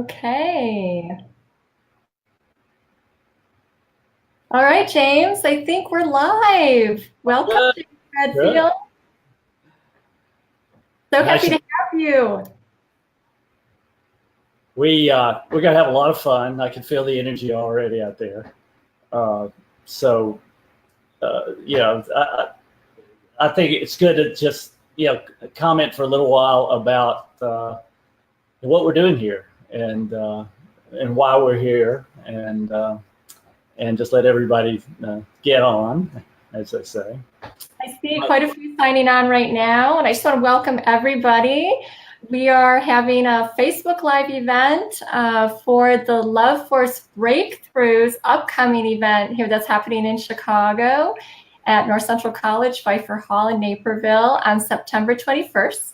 Okay. All right, James, I think we're live. Welcome Good, to good. Redfield. So Nice. happy to have you. We're gonna have a lot of fun. I can feel the energy already out there. Uh, so I think it's good to just comment for a little while about what we're doing here and why we're here and just let everybody get on, as they say. I see quite a few signing on right now, and I just want to welcome everybody. We are having a Facebook Live event for the Love Force Breakthroughs upcoming event here that's happening in Chicago at North Central College, Pfeiffer Hall in Naperville on September 21st.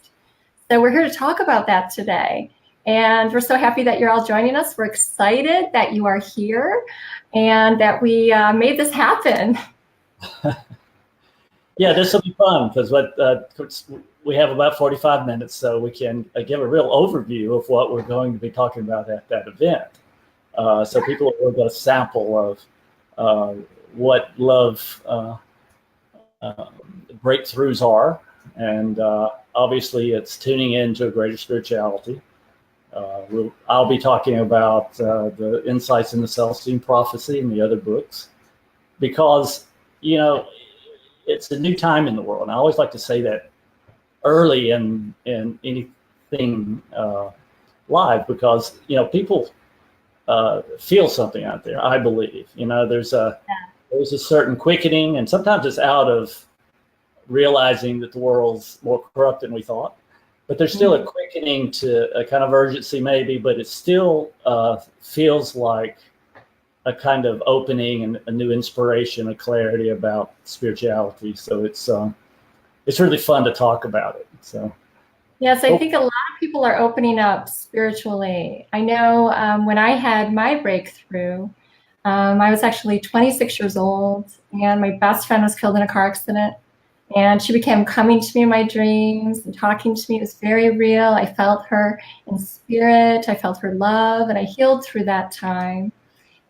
So we're here to talk about that today. And we're so happy that you're all joining us. We're excited that you are here and that we made this happen. Yeah, this will be fun because we have about 45 minutes, so we can give a real overview of what we're going to be talking about at that event. So people will get a sample of what love breakthroughs are, and obviously it's tuning into a greater spirituality. I'll be talking about the insights in the Celestine Prophecy and the other books, because it's a new time in the world. And I always like to say that early in anything live, because people feel something out there. I believe there's a certain quickening, and sometimes it's out of realizing that the world's more corrupt than we thought. But there's still a quickening to a kind of urgency, maybe, but it still feels like a kind of opening and a new inspiration, a clarity about spirituality. So it's really fun to talk about it. So yes, I think a lot of people are opening up spiritually. I know when I had my breakthrough, I was actually 26 years old, and my best friend was killed in a car accident. And she became coming to me in my dreams and talking to me. It was very real. I felt her in spirit. I felt her love, and I healed through that time.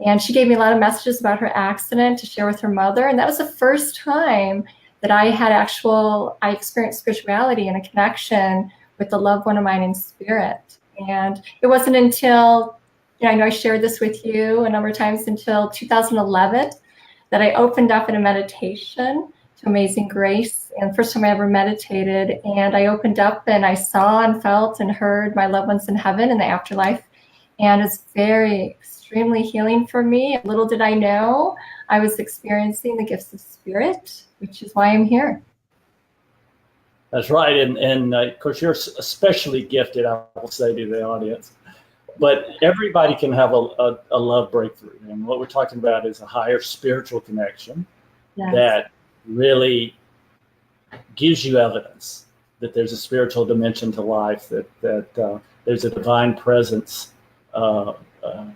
And she gave me a lot of messages about her accident to share with her mother. And that was the first time that I experienced spirituality and a connection with the loved one of mine in spirit. And it wasn't until, I know I shared this with you a number of times, until 2011 that I opened up in a meditation to Amazing Grace. And the first time I ever meditated, and I opened up and I saw and felt and heard my loved ones in heaven in the afterlife. And it's extremely healing for me. Little did I know I was experiencing the gifts of spirit, which is why I'm here. that's right. And of course, you're especially gifted, I will say to the audience. But everybody can have a love breakthrough. And what we're talking about is a higher spiritual connection that really gives you evidence that there's a spiritual dimension to life, that there's a divine presence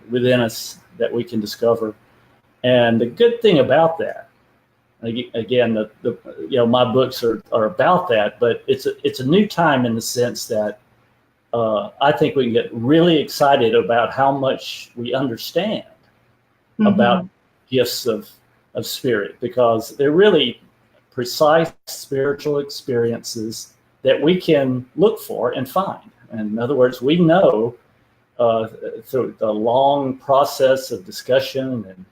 within us that we can discover. And the good thing about that, again, my books are about that, but it's a new time in the sense that I think we can get really excited about how much we understand about gifts of spirit, because they're really precise spiritual experiences that we can look for and find. And in other words, we know through the long process of discussion and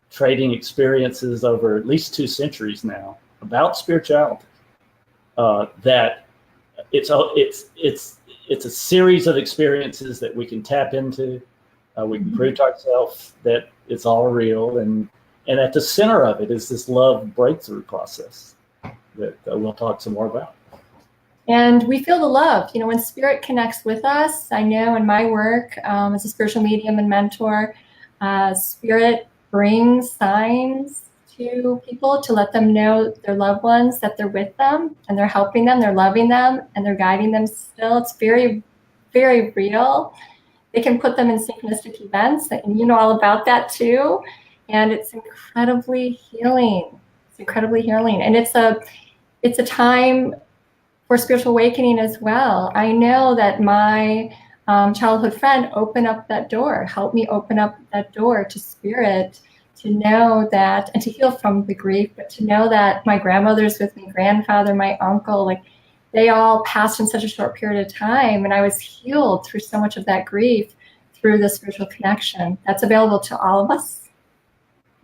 trading experiences over at least 2 centuries now about spirituality, that it's a series of experiences that we can tap into. We can prove to ourselves that it's all real, and at the center of it is this love breakthrough process that we'll talk some more about. And we feel the love. When spirit connects with us, I know in my work as a spiritual medium and mentor, spirit brings signs to people to let them know, their loved ones, that they're with them and they're helping them, they're loving them, and they're guiding them still. It's very, very real. They can put them in synchronistic events, and you know all about that too. And it's incredibly healing. It's incredibly healing. And it's a time for spiritual awakening as well. I know that my childhood friend open up that door, help me open up that door to spirit, to know that, and to heal from the grief, but to know that my grandmother's with me, grandfather, my uncle, like they all passed in such a short period of time. And I was healed through so much of that grief through the spiritual connection that's available to all of us.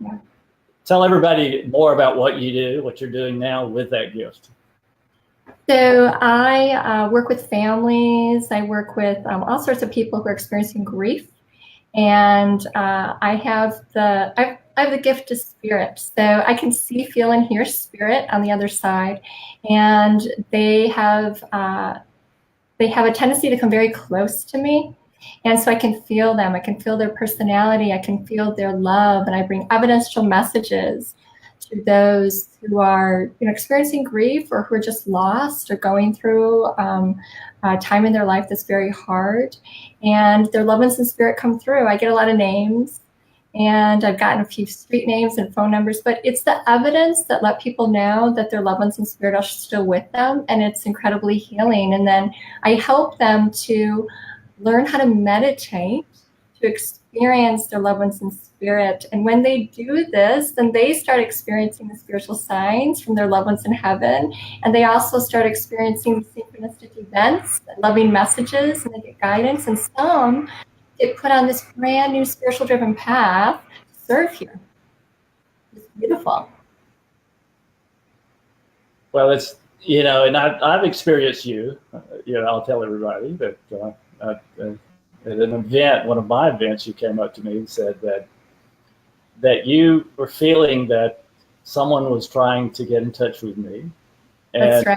Yeah. Tell everybody more about what you do, what you're doing now with that gift. So I work with families. I work with all sorts of people who are experiencing grief, and I have the gift of spirit. So I can see, feel, and hear spirit on the other side, and they have a tendency to come very close to me. And so I can feel them. I can feel their personality. I can feel their love, and I bring evidential messages to those who are experiencing grief, or who are just lost, or going through a time in their life that's very hard, and their loved ones in spirit come through. I get a lot of names, and I've gotten a few street names and phone numbers, but it's the evidence that let people know that their loved ones in spirit are still with them, and it's incredibly healing. And then I help them to learn how to meditate, to experience their loved ones in spirit. And when they do this, then they start experiencing the spiritual signs from their loved ones in heaven. And they also start experiencing synchronistic events, loving messages, and they get guidance. And some get put on this brand new spiritual driven path to serve here. It's beautiful. Well, it's, and I've experienced you, I'll tell everybody that at an event, one of my events, you came up to me and said that you were feeling that someone was trying to get in touch with me. And that's right.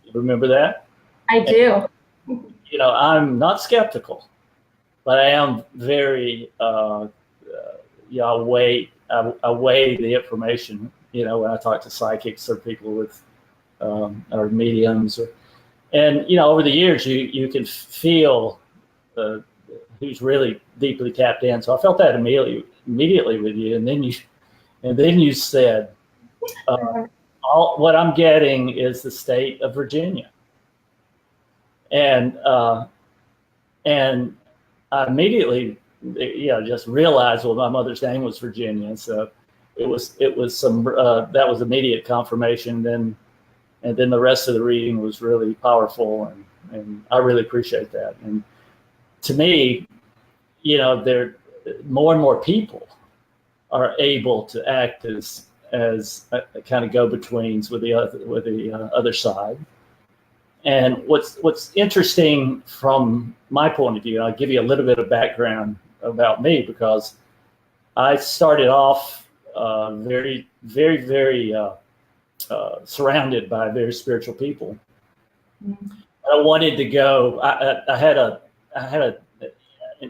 You remember that? I do. And, I'm not skeptical, but I am very, I weigh the information, when I talk to psychics or people with, or mediums, and over the years, you can feel who's really deeply tapped in. So I felt that immediately with you, and then you said, what I'm getting is the state of Virginia, and I immediately, just realized, well, my mother's name was Virginia, so it was some that was immediate confirmation. And then the rest of the reading was really powerful, and I really appreciate that. And to me, there more and more people are able to act as a kind of go-betweens with the other side. And what's interesting from my point of view, I'll give you a little bit of background about me, because I started off very, very, very surrounded by very spiritual people. Mm-hmm. I wanted to go. I had an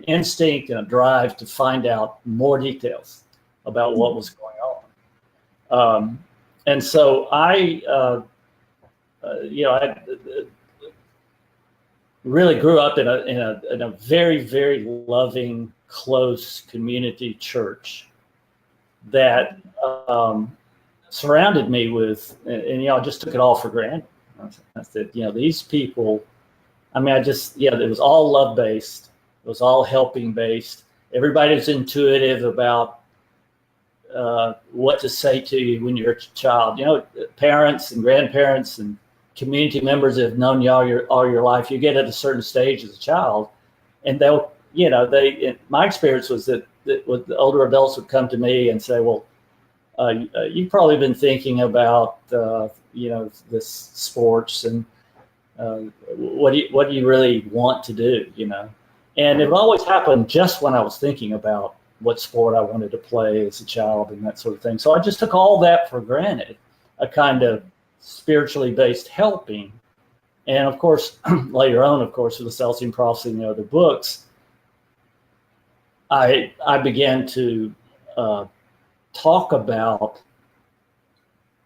instinct and a drive to find out more details about what was going on. And so I really grew up in a very, very loving, close community church that surrounded me with, and I just took it all for granted. I said, these people, it was all love based. It was all helping based. Everybody was intuitive about what to say to you when you're a child. Parents and grandparents and community members that have known you all your life. You get at a certain stage as a child, and my experience was that with the older adults would come to me and say, well, you've probably been thinking about this sports, and what do you really want to do, and it would always happen just when I was thinking about what sport I wanted to play as a child and that sort of thing. So I just took all that for granted, a kind of spiritually based helping. And of course, later on, with the Celestine Prophecy and the other books, I began to talk about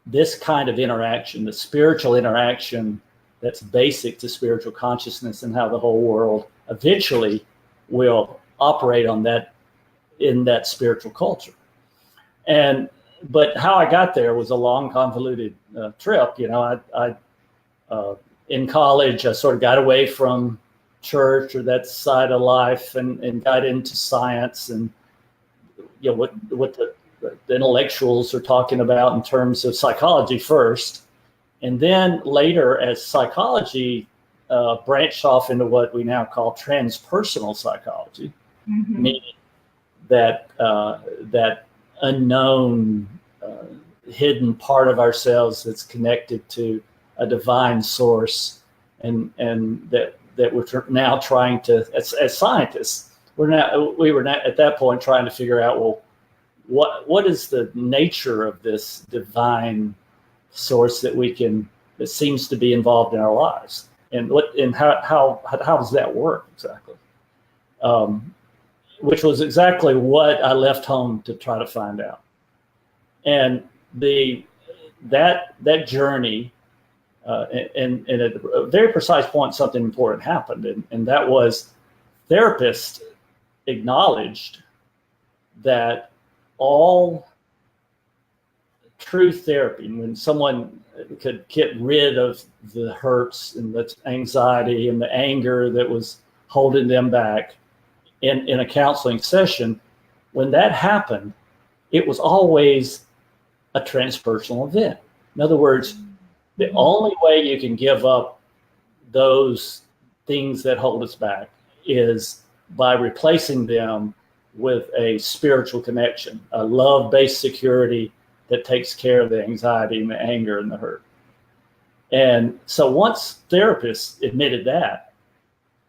this kind of interaction, the spiritual interaction that's basic to spiritual consciousness, and how the whole world eventually will operate on that, in that spiritual culture. But how I got there was a long, convoluted trip. In college, I sort of got away from church or that side of life and got into science and what the intellectuals are talking about in terms of psychology first. And then later, as psychology branched off into what we now call transpersonal psychology, meaning that that unknown, hidden part of ourselves that's connected to a divine source, and that we're now trying to, as scientists, we were not at that point trying to figure out, well, what is the nature of this divine source that seems to be involved in our lives, and how does that work exactly? Which was exactly what I left home to try to find out. And that journey, and at a very precise point, something important happened, and that was therapists acknowledged that all true therapy, when someone could get rid of the hurts and the anxiety and the anger that was holding them back in a counseling session, when that happened, it was always a transpersonal event. In other words, the only way you can give up those things that hold us back is by replacing them with a spiritual connection, a love-based security that takes care of the anxiety and the anger and the hurt. And so once therapists admitted that,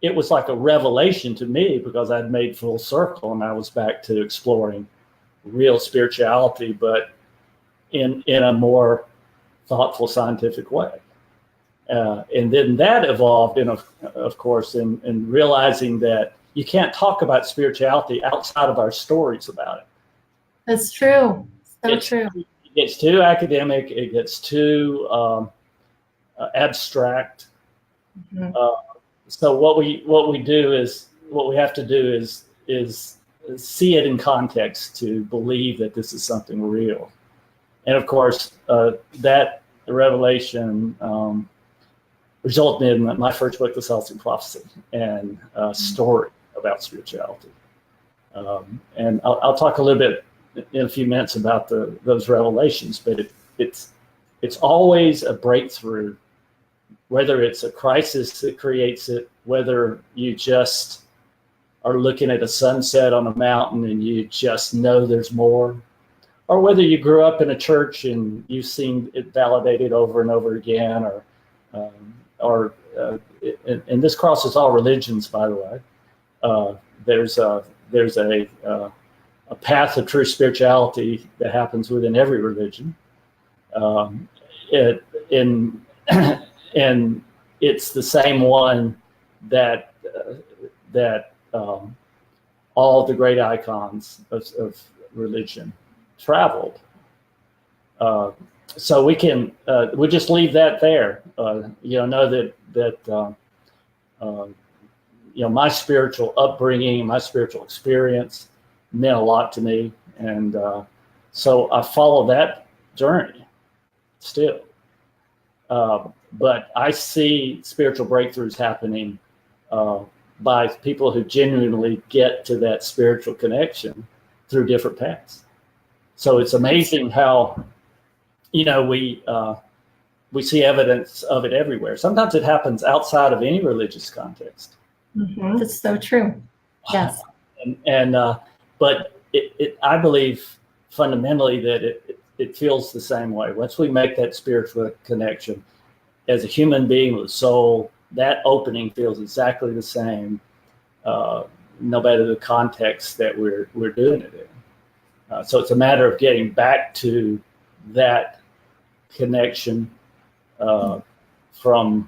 it was like a revelation to me, because I'd made full circle and I was back to exploring real spirituality, but in a more thoughtful, scientific way. And then that evolved, of course, in realizing that you can't talk about spirituality outside of our stories about it. That's true. True. It gets too academic. It gets too abstract. So what we have to do is see it in context to believe that this is something real. And of course, that revelation resulted in my first book, The Celestine Prophecy, and a story about spirituality. And I'll talk a little bit in a few minutes about those revelations, but it's always a breakthrough, whether it's a crisis that creates it, whether you just are looking at a sunset on a mountain and you just know there's more, or whether you grew up in a church and you've seen it validated over and over again, and this crosses all religions, by the way. There's a path of true spirituality that happens within every religion, and it's the same one that all the great icons of religion traveled. So we just leave that there. Know that my spiritual upbringing, my spiritual experience meant a lot to me, and so I follow that journey still. But I see spiritual breakthroughs happening by people who genuinely get to that spiritual connection through different paths. So it's amazing how, we see evidence of it everywhere. Sometimes it happens outside of any religious context. That's so true. Yes. But I believe fundamentally that it feels the same way. Once we make that spiritual connection, as a human being with a soul, that opening feels exactly the same, no matter the context that we're doing it in. So it's a matter of getting back to that connection from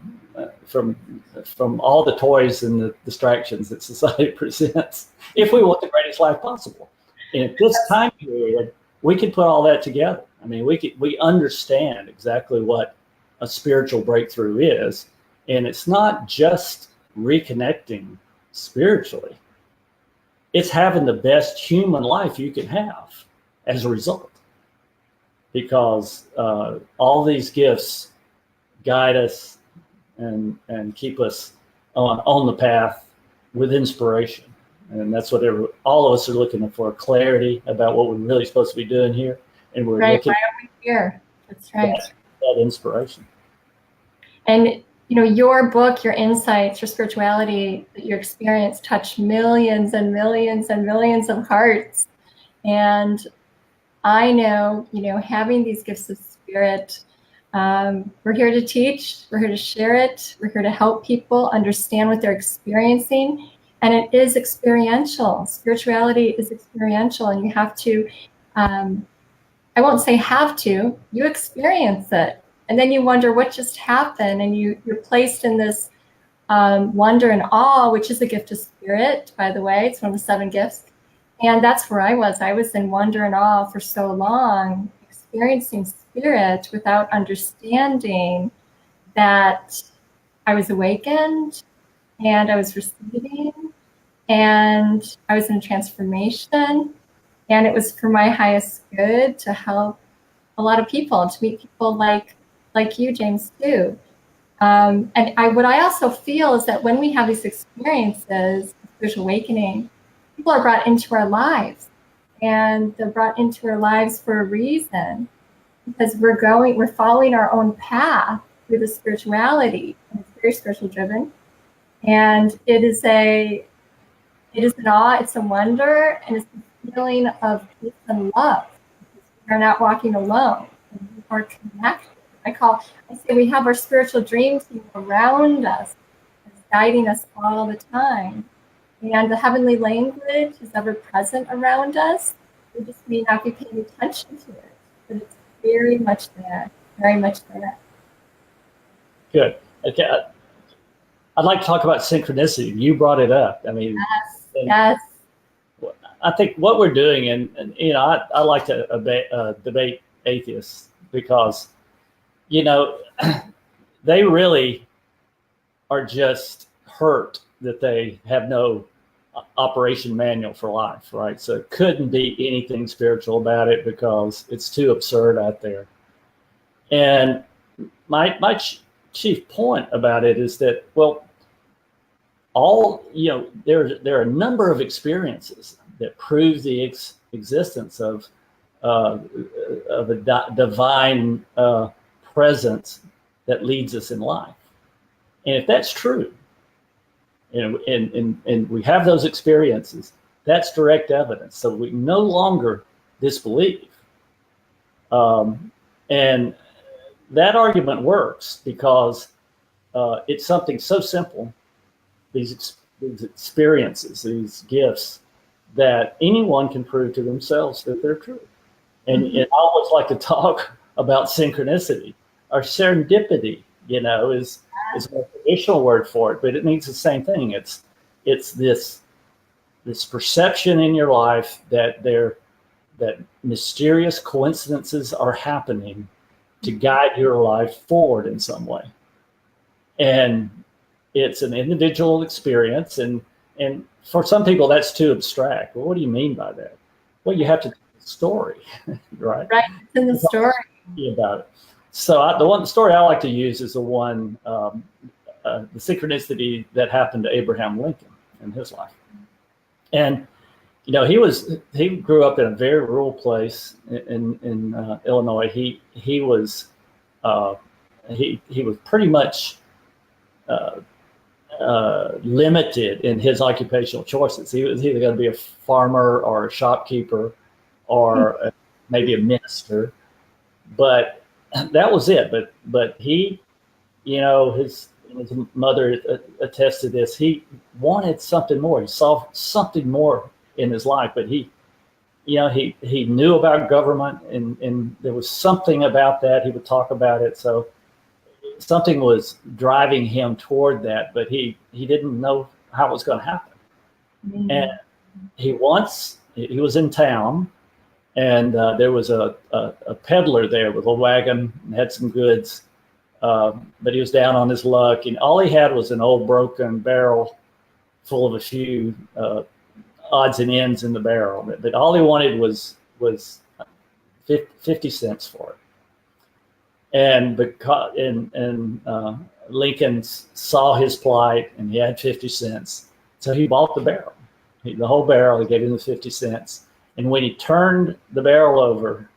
all the toys and the distractions that society presents, if we want the greatest life possible. And at this time period, we can put all that together. I mean, we understand exactly what a spiritual breakthrough is, and it's not just reconnecting spiritually. It's having the best human life you can have as a result, because all these gifts guide us and keep us on the path with inspiration. And that's what all of us are looking for, clarity about what we're really supposed to be doing here. And we're looking over here. That's right. That inspiration. And your book, your insights, your spirituality, your experience touch millions and millions and millions of hearts. And I know, having these gifts of spirit, we're here to teach, we're here to share it, we're here to help people understand what they're experiencing. And it is experiential. Spirituality is experiential, and you have to, I won't say have to, you experience it. And then you wonder what just happened, and you're placed in this wonder and awe, which is a gift of spirit, by the way. It's one of the 7 gifts. And that's where I was. I was in wonder and awe for so long, experiencing spirit without understanding that I was awakened and I was receiving and I was in transformation. And it was for my highest good to help a lot of people, to meet people like you, James, too. And what I also feel is that when we have these experiences of spiritual awakening, people are brought into our lives, and they're brought into our lives for a reason, because we're following our own path through the spirituality, and it's very spiritual driven. And it is an awe, it's a wonder, and it's a feeling of peace and love. We're not walking alone, and we are connected. I say we have our spiritual dream team around us, it's guiding us all the time. And the heavenly language is ever present around us. We just may not be paying attention to it, but it's very much there, very much there. Good. Okay. I'd like to talk about synchronicity. You brought it up. I mean, yes. I think what we're doing, and I like to debate atheists, because, they really are just hurt that they have no operation manual for life, right? So it couldn't be anything spiritual about it because it's too absurd out there. And my chief point about it is that, well, there are a number of experiences that prove the existence of a divine presence that leads us in life. And if that's true, and we have those experiences, that's direct evidence. So we no longer disbelieve. And that argument works because it's something so simple, these experiences, these gifts, that anyone can prove to themselves that they're true. And I always like to talk about synchronicity, or serendipity, is a more traditional word for it, but it means the same thing. It's this perception in your life that mysterious coincidences are happening to guide your life forward in some way. And it's an individual experience, and for some people that's too abstract. Well, what do you mean by that? Well, you have to tell the story, right? Right, it's in the story. About it. So the story I like to use is the one, the synchronicity that happened to Abraham Lincoln in his life. And he grew up in a very rural place in Illinois. He was pretty much limited in his occupational choices. He was either going to be a farmer or a shopkeeper or maybe a minister, but that was it. But he, his mother attests to this. He wanted something more. He saw something more in his life, but he knew about government, and there was something about that. He would talk about it. So something was driving him toward that, but he didn't know how it was going to happen. Mm-hmm. And he was in town, and there was a peddler there with a wagon and had some goods, but he was down on his luck, and all he had was an old broken barrel full of a few odds and ends in the barrel. But all he wanted was 50 cents for it. And because Lincoln saw his plight, and he had 50 cents, so he bought the barrel, the whole barrel. He gave him the 50 cents, and when he turned the barrel over,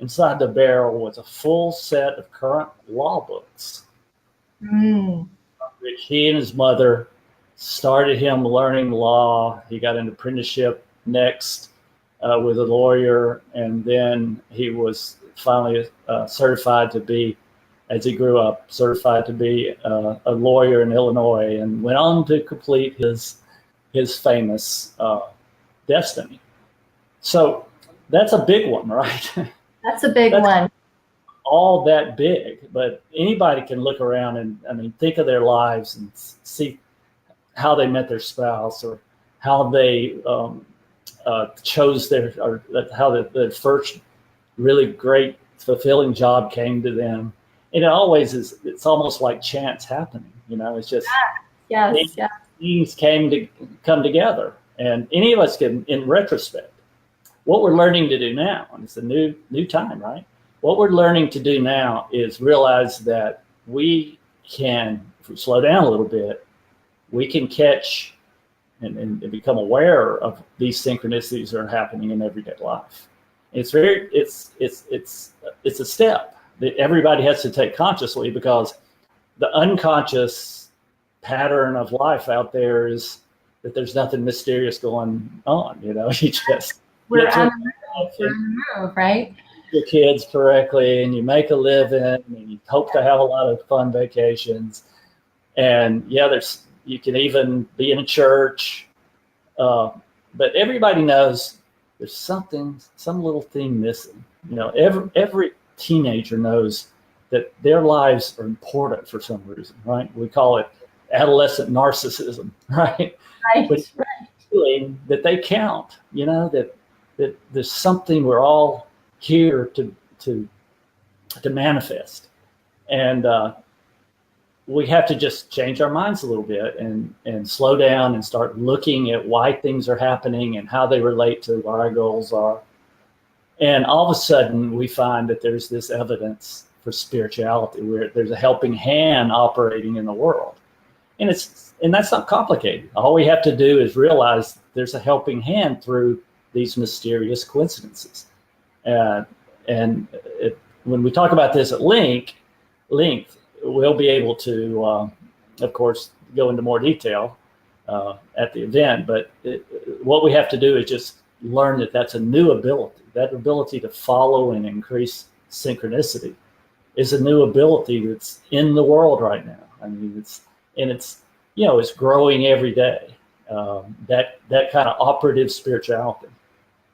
inside the barrel was a full set of current law books. Which he and his mother started him learning law. He got an apprenticeship next with a lawyer, and then he was finally certified to be, as he grew up, certified to be a lawyer in Illinois, and went on to complete his famous destiny. So that's a big one, right? That's a big one. All that big, but anybody can look around and, I mean, think of their lives and see how they met their spouse, or how they chose or how their first really great, fulfilling job came to them. And it always is, it's almost like chance happening, it's just, things come together. And any of us can, in retrospect, what we're learning to do now, and it's a new time, right? What we're learning to do now is realize that we can, if we slow down a little bit, we can catch and become aware of these synchronicities that are happening in everyday life. It's a step that everybody has to take consciously, because the unconscious pattern of life out there is that there's nothing mysterious going on. You just we're on the move, right? Your kids correctly, and you make a living, and you hope to have a lot of fun vacations. And you can even be in a church, but everybody knows there's some little thing missing. Every teenager knows that their lives are important for some reason, right? We call it adolescent narcissism, right? But feeling that they count, that there's something we're all here to manifest. And we have to just change our minds a little bit and slow down and start looking at why things are happening and how they relate to what our goals are. And all of a sudden we find that there's this evidence for spirituality, where there's a helping hand operating in the world. And that's not complicated. All we have to do is realize there's a helping hand through these mysterious coincidences. When we talk about this at length, we'll be able to, of course, go into more detail at the event. But what we have to do is just learn that that's a new ability. That ability to follow and increase synchronicity is a new ability that's in the world right now. I mean, it's growing every day. That kind of operative spirituality.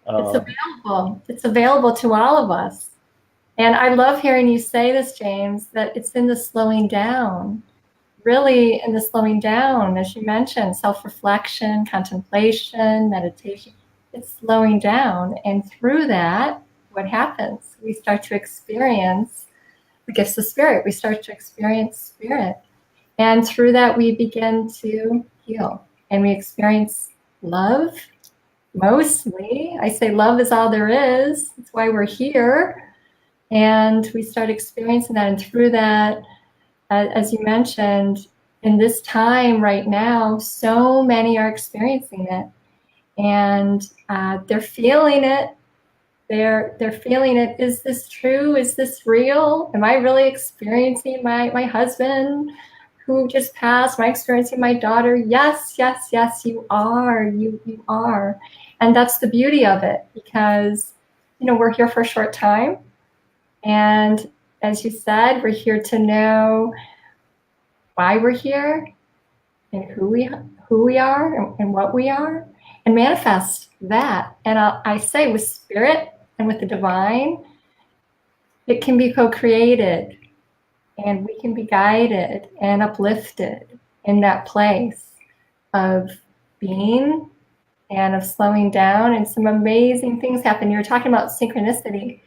It's available to all of us. And I love hearing you say this, James, that it's in the slowing down, really in the slowing down, as you mentioned, self-reflection, contemplation, meditation. It's slowing down. And through that, what happens? We start to experience the gifts of spirit. We start to experience spirit. And through that, we begin to heal. And we experience love. Mostly, I say love is all there is. That's why we're here. And we start experiencing that. And through that, as you mentioned, in this time right now, so many are experiencing it. And they're feeling it. They're feeling it. Is this true? Is this real? Am I really experiencing my husband who just passed? Am I experiencing my daughter? Yes, yes, yes, you are. You are. And that's the beauty of it, because, we're here for a short time. And as you said, we're here to know why we're here and who we are and what we are, and manifest that. And I say with spirit and with the divine, it can be co-created, and we can be guided and uplifted in that place of being and of slowing down, and some amazing things happen. You were talking about synchronicity.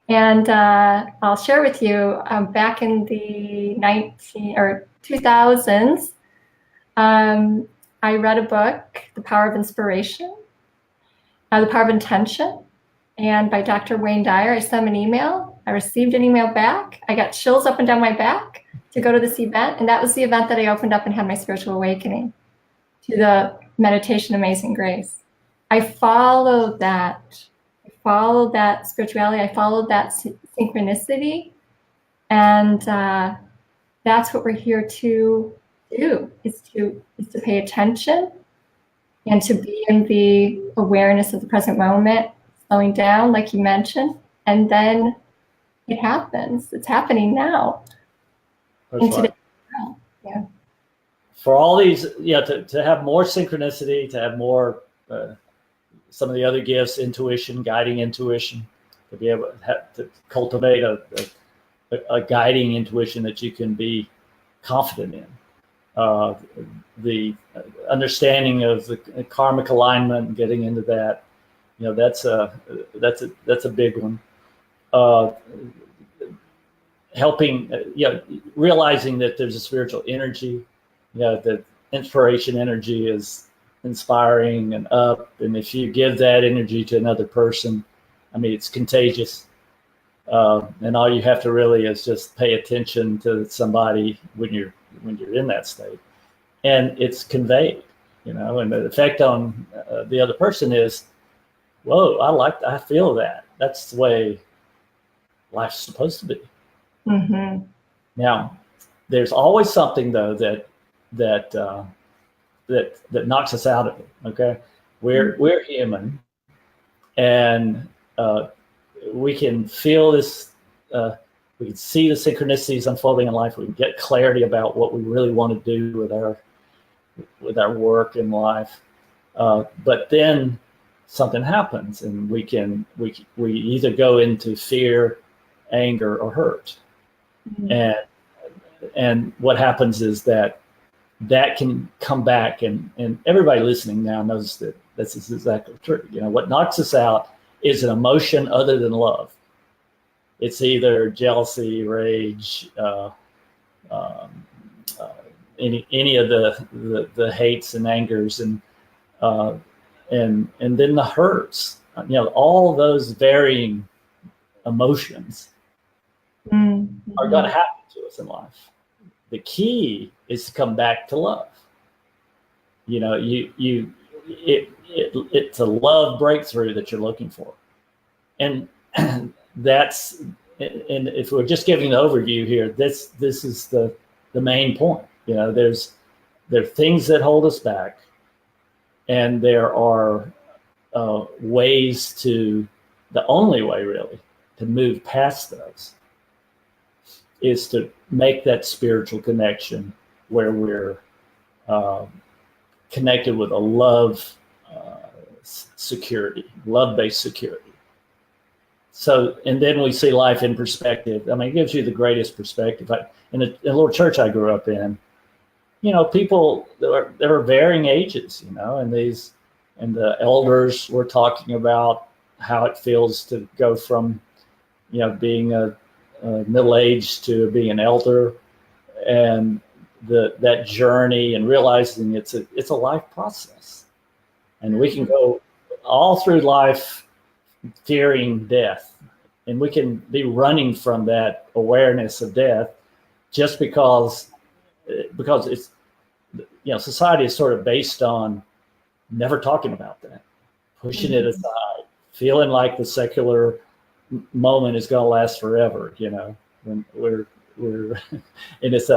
And I'll share with you, back in the 2000s, I read a book, The Power of Inspiration, The Power of Intention, and by Dr. Wayne Dyer. I sent him an email, I received an email back. I got chills up and down my back to go to this event. And that was the event that I opened up and had my spiritual awakening to the meditation Amazing Grace. I followed that. I followed that spirituality. I followed that synchronicity. And that's what we're here to do, is to pay attention and to be in the awareness of the present moment, slowing down, like you mentioned, and then it happens. It's happening now. That's right. Yeah. For all these, to have more synchronicity, to have more some of the other gifts, intuition, guiding intuition, to be able to cultivate a guiding intuition that you can be confident in. The understanding of the karmic alignment and getting into that, that's a big one. Helping, realizing that there's a spiritual energy, that inspiration energy is inspiring and up, and if you give that energy to another person, I mean, it's contagious. And all you have to really is just pay attention to somebody when you're in that state, and it's conveyed, and the effect on the other person is, whoa, I feel that. That's the way life's supposed to be. Mm-hmm. Now, there's always something though that knocks us out of it. Okay, we're human, and we can feel this. We can see the synchronicities unfolding in life. We can get clarity about what we really want to do with our work in life. But then something happens, and we either go into fear, anger, or hurt. Mm-hmm. And what happens is that can come back, and everybody listening now knows that this is exactly true. What knocks us out is an emotion other than love. It's either jealousy, rage, any of the hates and angers, and then the hurts. All those varying emotions are going to happen to us in life. The key is to come back to love. It's a love breakthrough that you're looking for, and if we're just giving the overview here, this is the main point. There are things that hold us back, and there are ways the only way really to move past those is to make that spiritual connection where we're connected with a love security, love-based security. So, and then we see life in perspective. I mean, it gives you the greatest perspective. In a little church I grew up in, people, there were varying ages, and the elders were talking about how it feels to go from, being a middle-aged to being an elder, and that journey, and realizing it's a life process, and we can go all through life fearing death, and we can be running from that awareness of death just because it's, society is sort of based on never talking about that, pushing it aside, feeling like the secular moment is going to last forever, when we're and it's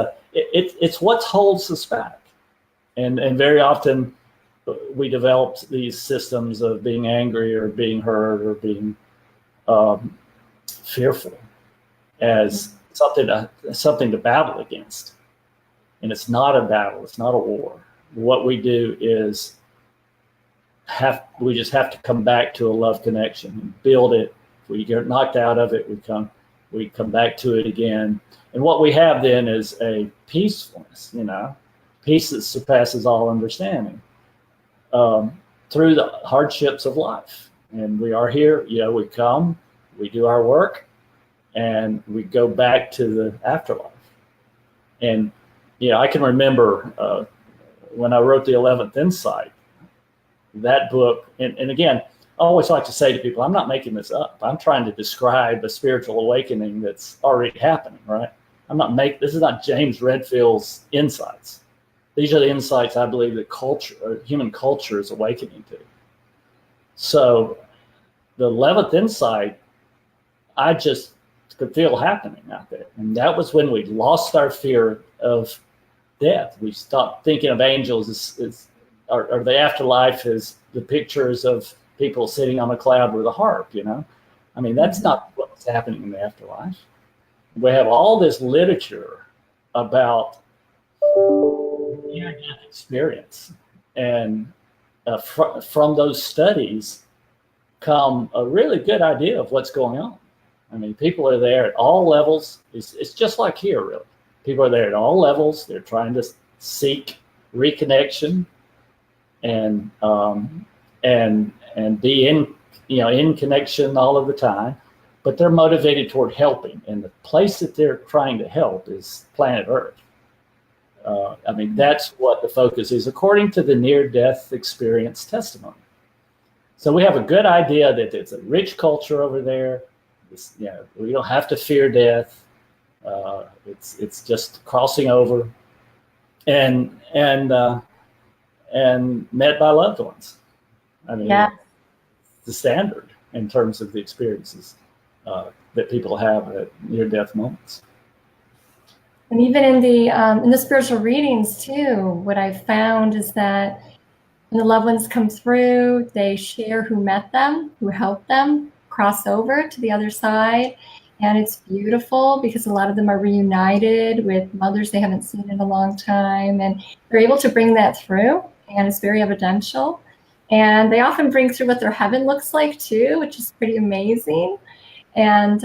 what holds us back, and very often we developed these systems of being angry or being hurt or being fearful as something to battle against, and it's not a battle, it's not a war. What we do is we just have to come back to a love connection and build it. If we get knocked out of it, we come back to it again. And what we have then is a peacefulness, peace that surpasses all understanding through the hardships of life. And we are here, we come, we do our work, and we go back to the afterlife. And, I can remember when I wrote The 11th Insight, that book, and again, always like to say to people, I'm not making this up. I'm trying to describe a spiritual awakening that's already happening, right? This is not James Redfield's insights. These are the insights I believe that human culture is awakening to. So the 11th insight, I just could feel happening out there. And that was when we lost our fear of death. We stopped thinking of angels or the afterlife as the pictures of people sitting on a cloud with a harp, I mean, that's not what's happening in the afterlife. We have all this literature about near-death experience. And from those studies come a really good idea of what's going on. I mean, people are there at all levels. It's just like here, really. People are there at all levels. They're trying to seek reconnection and be in connection all of the time, but they're motivated toward helping. And the place that they're trying to help is planet Earth. I mean, that's what the focus is, according to the near-death experience testimony. So we have a good idea that it's a rich culture over there. We don't have to fear death. It's just crossing over, and met by loved ones. I mean, the standard in terms of the experiences that people have at near-death moments. And even in the spiritual readings too, what I've found is that when the loved ones come through, they share who met them, who helped them cross over to the other side. And it's beautiful because a lot of them are reunited with mothers they haven't seen in a long time. And they're able to bring that through, and it's very evidential. And they often bring through what their heaven looks like too, which is pretty amazing. And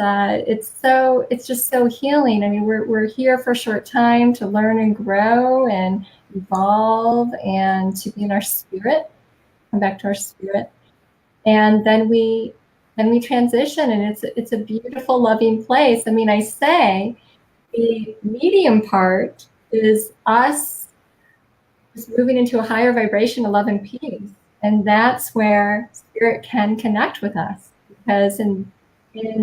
it's just so healing. I mean, we're here for a short time to learn and grow and evolve and to be in our spirit, come back to our spirit. And then we transition, and it's a beautiful, loving place. I mean, I say the medium part is us just moving into a higher vibration of love and peace. And that's where spirit can connect with us, because in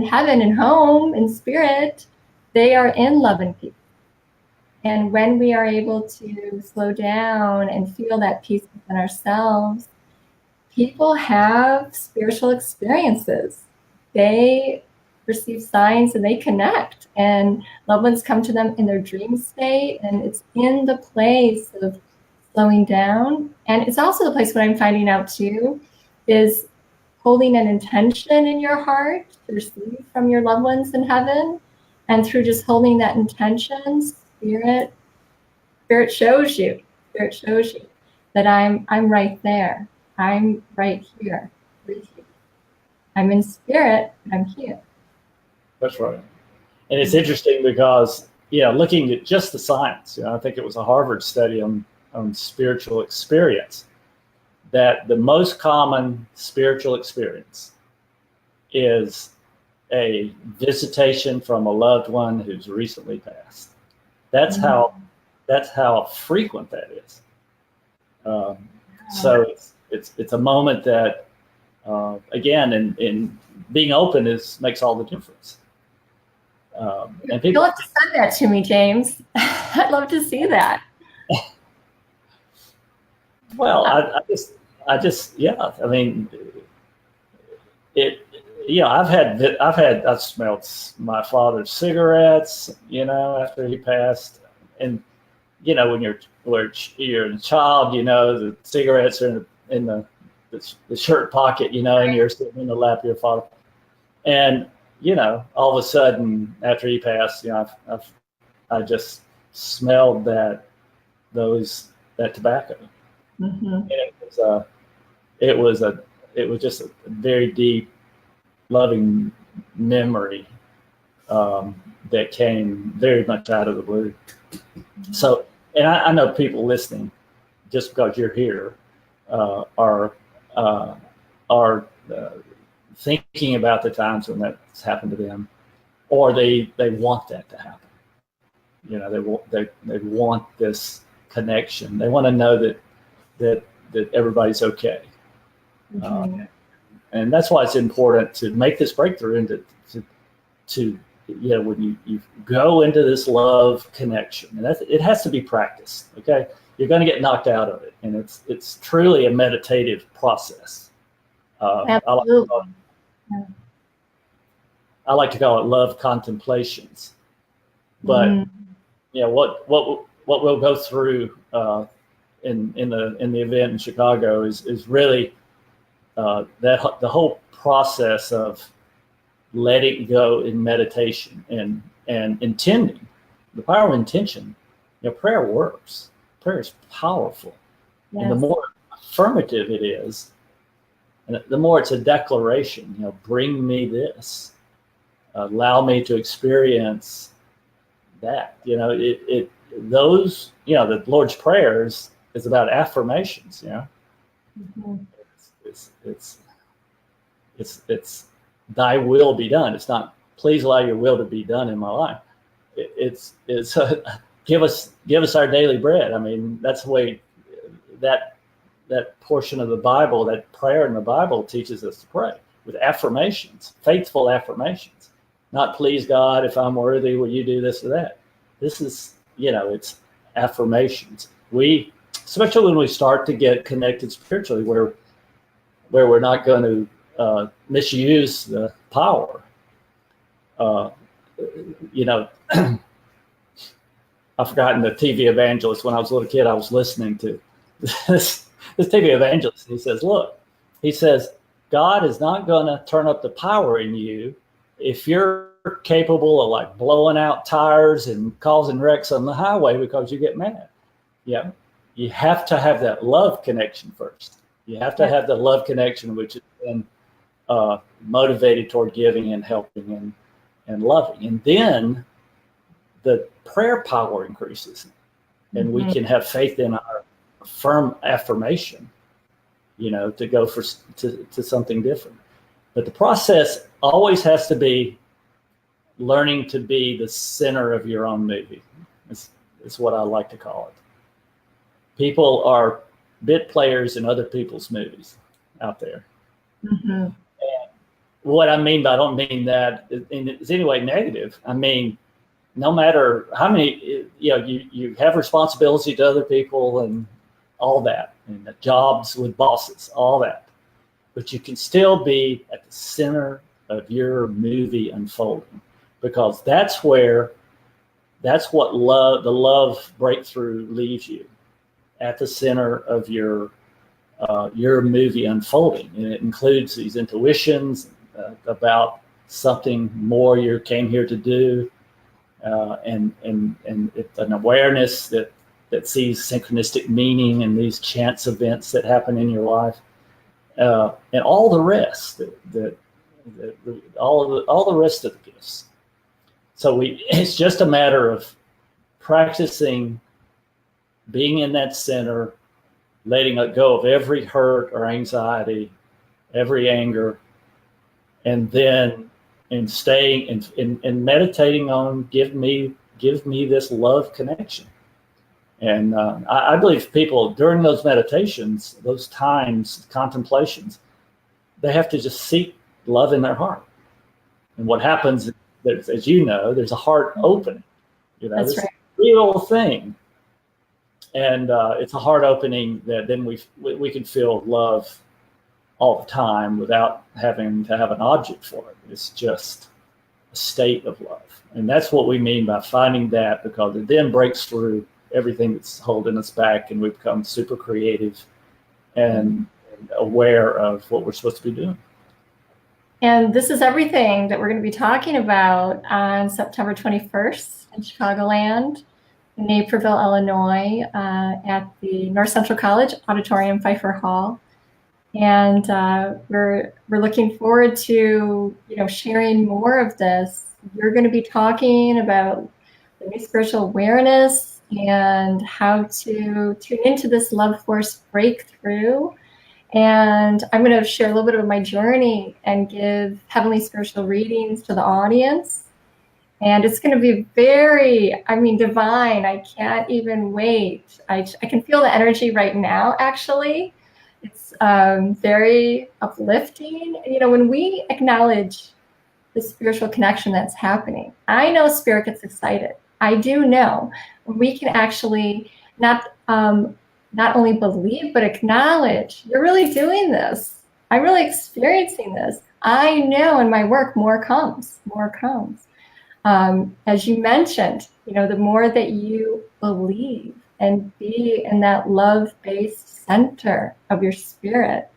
heaven and home and spirit, they are in love and peace. And when we are able to slow down and feel that peace within ourselves, people have spiritual experiences. They receive signs and they connect, and loved ones come to them in their dream state. And it's in the place of slowing down. And it's also the place, what I'm finding out too, is holding an intention in your heart to receive from your loved ones in heaven. And through just holding that intention, spirit shows you that I'm right there. I'm right here with you. I'm in spirit, I'm here. That's right. And it's interesting because, looking at just the science, I think it was a Harvard study on spiritual experience, that the most common spiritual experience is a visitation from a loved one who's recently passed. That's how frequent that is. So it's a moment that, again, in being open makes all the difference. And people, you'll have to send that to me, James. I'd love to see that. Well, I mean, I've smelled my father's cigarettes, after he passed. And, when you're a child, the cigarettes are in the shirt pocket, and you're sitting in the lap of your father. And, all of a sudden after he passed, I just smelled that tobacco. Mm-hmm. And it was just a very deep, loving memory that came very much out of the blue. So, and I know people listening, just because you're here, are thinking about the times when that's happened to them, or they want that to happen. They want this connection. They want to know that everybody's okay. Mm-hmm. And that's why it's important to make this breakthrough and to when you go into this love connection, and it has to be practiced. Okay, you're going to get knocked out of it, and it's truly a meditative process. Absolutely. I like to call it love contemplations. But what we'll go through in the event in Chicago is really the whole process of letting go in meditation and intending. The power of intention. Prayer works. Prayer is powerful. Yes. And the more affirmative it is, and the more it's a declaration, bring me this, allow me to experience that. The Lord's Prayers is about affirmations. It's thy will be done. It's not please allow your will to be done in my life. It's give us our daily bread. I mean, that's the way that portion of the Bible, that prayer in the Bible, teaches us to pray with affirmations, faithful affirmations. Not please God, if I'm worthy, will you do this or that? This is, it's affirmations. Especially when we start to get connected spiritually, where we're not going to misuse the power. I've forgotten the TV evangelist. When I was a little kid, I was listening to this TV evangelist. He says, God is not going to turn up the power in you if you're capable of like blowing out tires and causing wrecks on the highway because you get mad. Yeah. You have to have that love connection first. You have to have the love connection, which is then motivated toward giving and helping and loving. And then the prayer power increases, and we can have faith in our firm affirmation, to go to something different. But the process always has to be learning to be the center of your own movie. It's what I like to call it. People are bit players in other people's movies out there. And what I mean by, I don't mean that in any way negative. I mean, no matter how many, you have responsibility to other people and all that, and the jobs with bosses, all that. But you can still be at the center of your movie unfolding, because that's what the love breakthrough leaves you, at the center of your movie unfolding. And it includes these intuitions about something more you came here to do, and an awareness that sees synchronistic meaning in these chance events that happen in your life, and all the rest, all the rest of the gifts. So it's just a matter of practicing being in that center, letting it go of every hurt or anxiety, every anger, and then staying and meditating on give me this love connection. And I believe people during those meditations, those times, contemplations, they have to just seek love in their heart. And what happens, as you know, there's a heart opening. That's right. Real thing. And it's a heart opening that then we can feel love all the time without having to have an object for it. It's just a state of love. And that's what we mean by finding that, because it then breaks through everything that's holding us back, and we become super creative and aware of what we're supposed to be doing. And this is everything that we're going to be talking about on September 21st in Chicagoland, in Naperville, Illinois, at the North Central College Auditorium, Pfeiffer Hall. And we're looking forward to sharing more of this. You're going to be talking about the new spiritual awareness and how to tune into this love force breakthrough. And I'm going to share a little bit of my journey and give heavenly spiritual readings to the audience. And it's going to be very, divine. I can't even wait. I can feel the energy right now, actually. It's very uplifting. You know, when we acknowledge the spiritual connection that's happening, I know spirit gets excited. I do know when we can actually not only believe but acknowledge, you're really doing this. I'm really experiencing this. I know in my work more comes, more comes. As you mentioned, you know, the more that you believe and be in that love-based center of your spirit,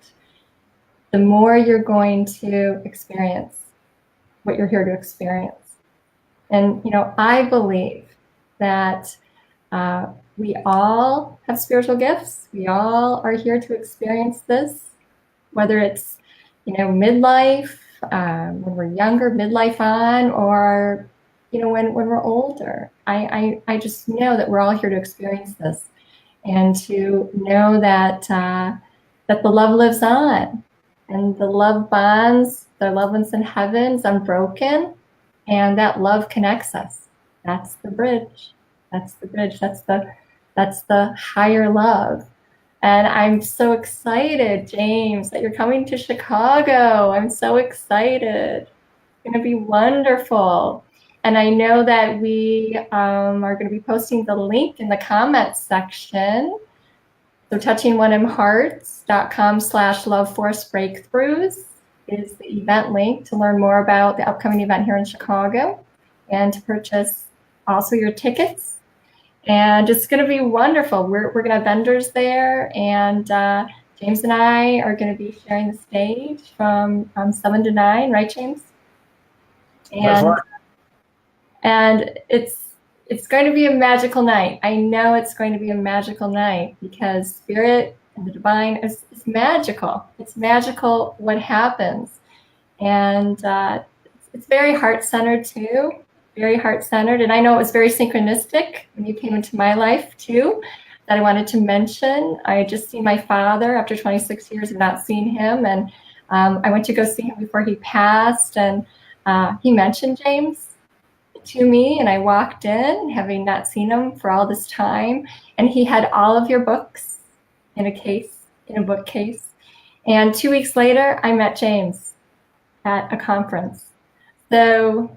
the more you're going to experience what you're here to experience. And, you know, I believe that we all have spiritual gifts. We all are here to experience this, whether it's, you know, midlife, when we're younger, midlife on, or, you know, when we're older. I just know that we're all here to experience this, and to know that that the love lives on, and the love bonds, the loved ones in heaven is unbroken, and that love connects us. That's the bridge. That's the bridge. That's the higher love. And I'm so excited, James, that you're coming to Chicago. I'm so excited. It's going to be wonderful. And I know that we are going to be posting the link in the comments section. So touchingonehearts.com/loveforcebreakthroughs is the event link to learn more about the upcoming event here in Chicago, and to purchase also your tickets. And it's going to be wonderful. We're going to have vendors there, and James and I are going to be sharing the stage from 7 to 9, right, James? And, that's right. And it's going to be a magical night. I know it's going to be a magical night, because spirit and the divine is magical. It's magical what happens. And it's very heart-centered too, very heart-centered. And I know it was very synchronistic when you came into my life too, that I wanted to mention. I had just seen my father after 26 years of not seeing him. And I went to go see him before he passed. And he mentioned James to me, and I walked in having not seen him for all this time, and he had all of your books in a bookcase. And 2 weeks later, I met James at a conference. So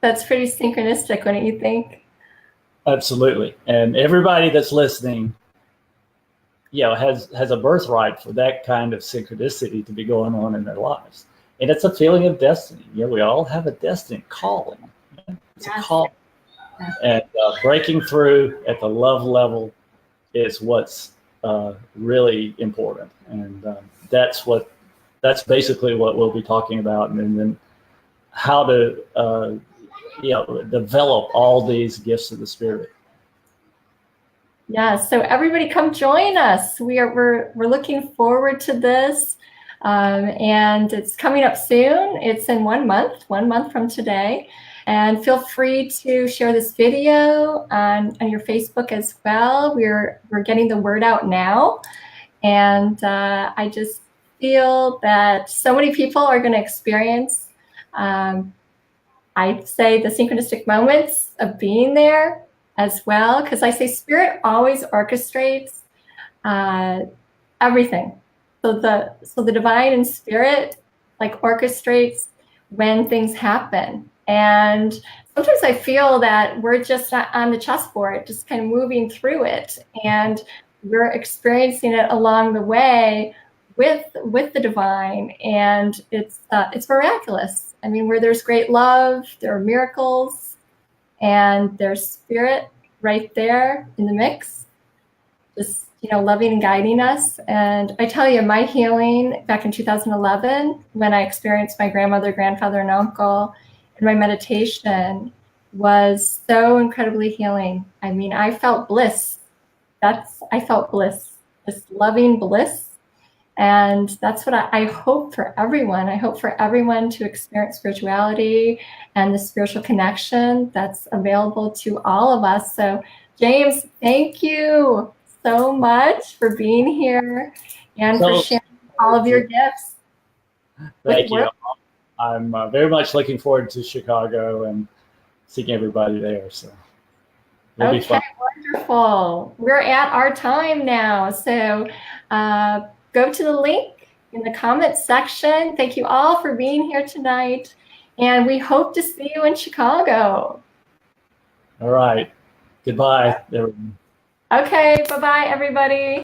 that's pretty synchronistic, wouldn't you think? Absolutely. And everybody that's listening, you know, has a birthright for that kind of synchronicity to be going on in their lives. And it's a feeling of destiny. You know, we all have a destiny calling. It's a call. And breaking through at the love level is what's really important. And that's basically what we'll be talking about. And then how to, you know, develop all these gifts of the spirit. Yeah, so everybody come join us. We're looking forward to this. And it's coming up soon. It's in 1 month from today. And feel free to share this video on your Facebook as well. We're getting the word out now. And I just feel that so many people are going to experience, I'd say, the synchronistic moments of being there as well. Because I say spirit always orchestrates everything. So the divine and spirit like orchestrates when things happen. And sometimes I feel that we're just on the chessboard, just kind of moving through it, and we're experiencing it along the way with the divine, and it's miraculous. I mean, where there's great love, there are miracles, and there's spirit right there in the mix, just, you know, loving and guiding us. And I tell you, my healing back in 2011, when I experienced my grandmother, grandfather, and uncle, and my meditation was so incredibly healing. I mean, I felt bliss. I felt bliss, just loving bliss. And that's what I hope for everyone. I hope for everyone to experience spirituality and the spiritual connection that's available to all of us. So, James, thank you so much for being here and for sharing all of your gifts. Thank you. I'm very much looking forward to Chicago and seeing everybody there. So okay, wonderful. We're at our time now. So go to the link in the comments section. Thank you all for being here tonight. And we hope to see you in Chicago. All right. Goodbye, everyone. Okay, bye-bye, everybody.